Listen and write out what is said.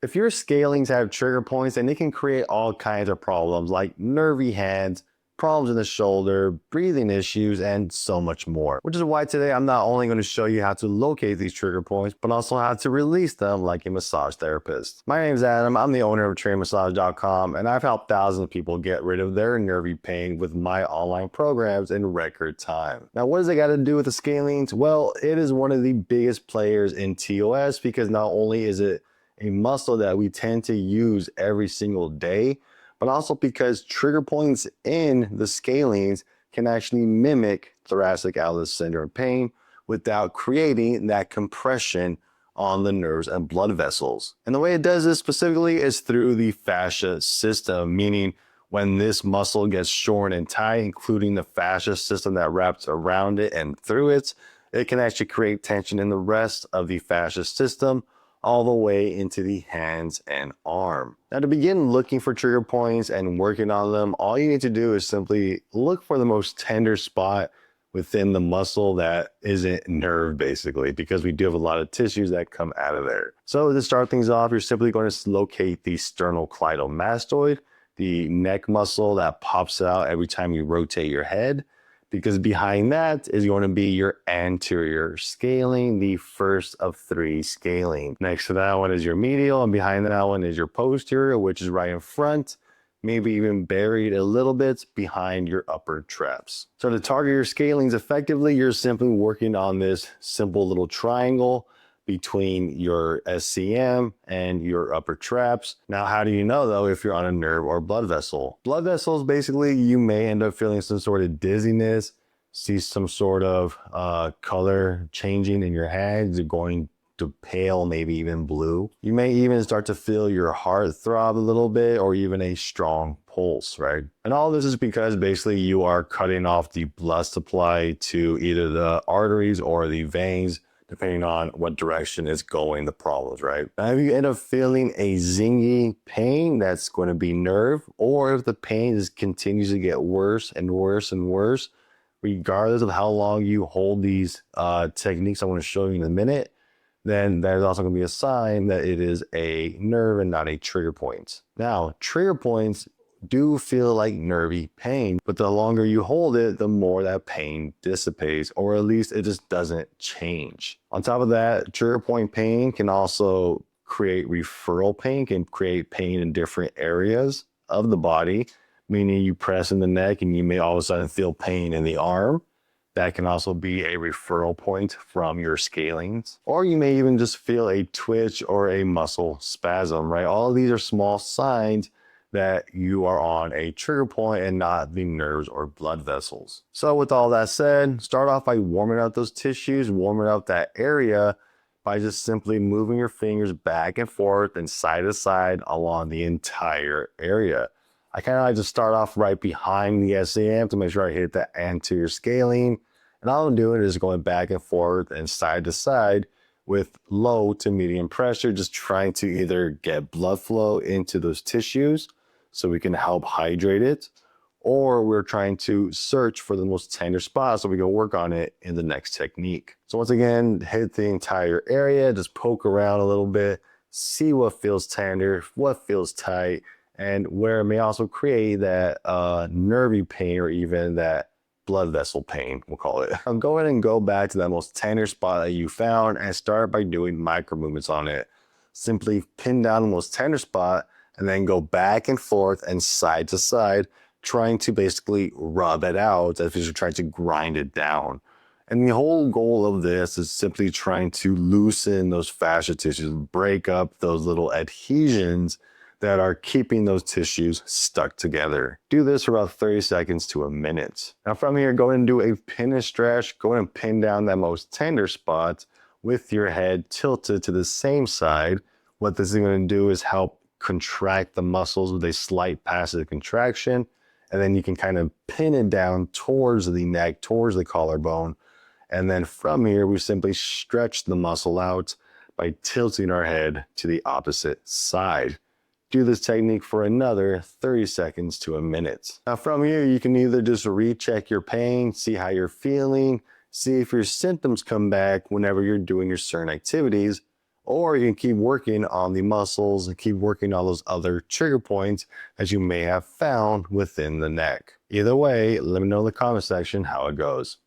If your scalings have trigger points, then it can create all kinds of problems like nervy hands, problems in the shoulder, breathing issues, and so much more. Which is why today I'm not only going to show you how to locate these trigger points, but also how to release them like a massage therapist. My name is Adam. I'm the owner of trainmassage.com, and I've helped thousands of people get rid of their nervy pain with my online programs in record time. Now, what does it got to do with the scalenes? Well, it is one of the biggest players in TOS because not only is it a muscle that we tend to use every single day, but also because trigger points in the scalenes can actually mimic thoracic outlet syndrome pain without creating that compression on the nerves and blood vessels. And the way it does this specifically is through the fascia system, meaning when this muscle gets shorn and tight, including the fascia system that wraps around it and through it, it can actually create tension in the rest of the fascia system, all the way into the hands and arm. Now, to begin looking for trigger points and working on them, all you need to do is simply look for the most tender spot within the muscle that isn't nerve, basically, because we do have a lot of tissues that come out of there. So to start things off, you're simply going to locate the sternocleidomastoid, the neck muscle that pops out every time you rotate your head, because behind that is going to be your anterior scalene, the first of three scalene. Next to that one is your medial, and behind that one is your posterior, which is right in front, maybe even buried a little bit behind your upper traps. So to target your scalenes effectively, you're simply working on this simple little triangle between your SCM and your upper traps. Now, how do you know though if you're on a nerve or blood vessel? Blood vessels, basically, you may end up feeling some sort of dizziness, see some sort of color changing in your hands, you're going to pale, maybe even blue. You may even start to feel your heart throb a little bit or even a strong pulse, right? And all this is because basically you are cutting off the blood supply to either the arteries or the veins, depending on what direction is going the problems, right? Now, if you end up feeling a zingy pain, that's going to be nerve, or if the pain continues to get worse and worse and worse, regardless of how long you hold these techniques I'm going to show you in a minute, then there's also going to be a sign that it is a nerve and not a trigger point. Now, trigger points do feel like nervy pain, but the longer you hold it, the more that pain dissipates, or at least it just doesn't change. On top of that, trigger point pain can also create referral pain, can create pain in different areas of the body, meaning you press in the neck and you may all of a sudden feel pain in the arm. That can also be a referral point from your scalenes. Or you may even just feel a twitch or a muscle spasm, right? All of these are small signs that you are on a trigger point and not the nerves or blood vessels. So with all that said, start off by warming up those tissues, warming up that area by just simply moving your fingers back and forth and side to side along the entire area. I kind of like to start off right behind the SAM to make sure I hit the anterior scalene. And all I'm doing is going back and forth and side to side with low to medium pressure, just trying to either get blood flow into those tissues so we can help hydrate it, or we're trying to search for the most tender spot so we can work on it in the next technique. So once again, hit the entire area, just poke around a little bit, see what feels tender, what feels tight, and where it may also create that nervy pain or even that blood vessel pain, we'll call it. I'll go ahead and go back to that most tender spot that you found and start by doing micro movements on it. Simply pin down the most tender spot and then go back and forth and side to side, trying to basically rub it out as if you're trying to grind it down. And the whole goal of this is simply trying to loosen those fascia tissues, break up those little adhesions that are keeping those tissues stuck together. Do this for about 30 seconds to a minute. Now from here, go ahead and do a pin and stretch. Go ahead and pin down that most tender spot with your head tilted to the same side. What this is going to do is help contract the muscles with a slight passive contraction. And then you can kind of pin it down towards the neck, towards the collarbone. And then from here, we simply stretch the muscle out by tilting our head to the opposite side. Do this technique for another 30 seconds to a minute. Now from here, you can either just recheck your pain, see how you're feeling, see if your symptoms come back whenever you're doing your certain activities, Or you can keep working on the muscles and keep working on those other trigger points that you may have found within the neck. Either way, let me know in the comment section how it goes.